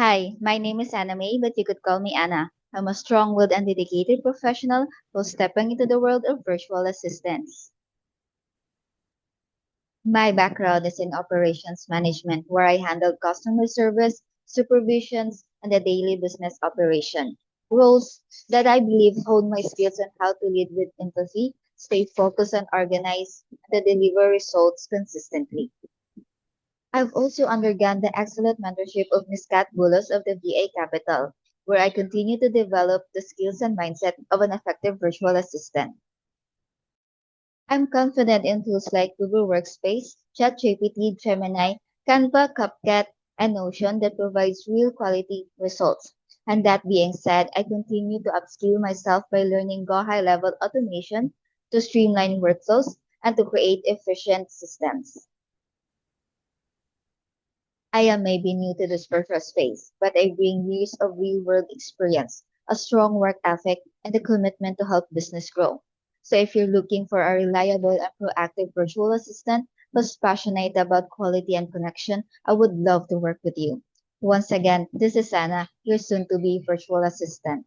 Hi, my name is Anna May, but you could call me Anna. I'm a strong-willed and dedicated professional who's stepping into the world of virtual assistants. My background is in operations management, where I handle customer service, supervisions, and the daily business operation. Roles that I believe hone my skills on how to lead with empathy, stay focused and organized, and to deliver results consistently. I've also undergone the excellent mentorship of Ms. Kat Bulos of the VA Capital, where I continue to develop the skills and mindset of an effective virtual assistant. I'm confident in tools like Google Workspace, ChatGPT, Gemini, Canva, CapCut, and Notion that provides real quality results. And that being said, I continue to upskill myself by learning Go high level automation to streamline workflows and to create efficient systems. I am maybe new to this virtual space, but I bring years of real world experience, a strong work ethic, and a commitment to help business grow. So if you're looking for a reliable and proactive virtual assistant who's passionate about quality and connection, I would love to work with you. Once again, this is Anna, your soon to be virtual assistant.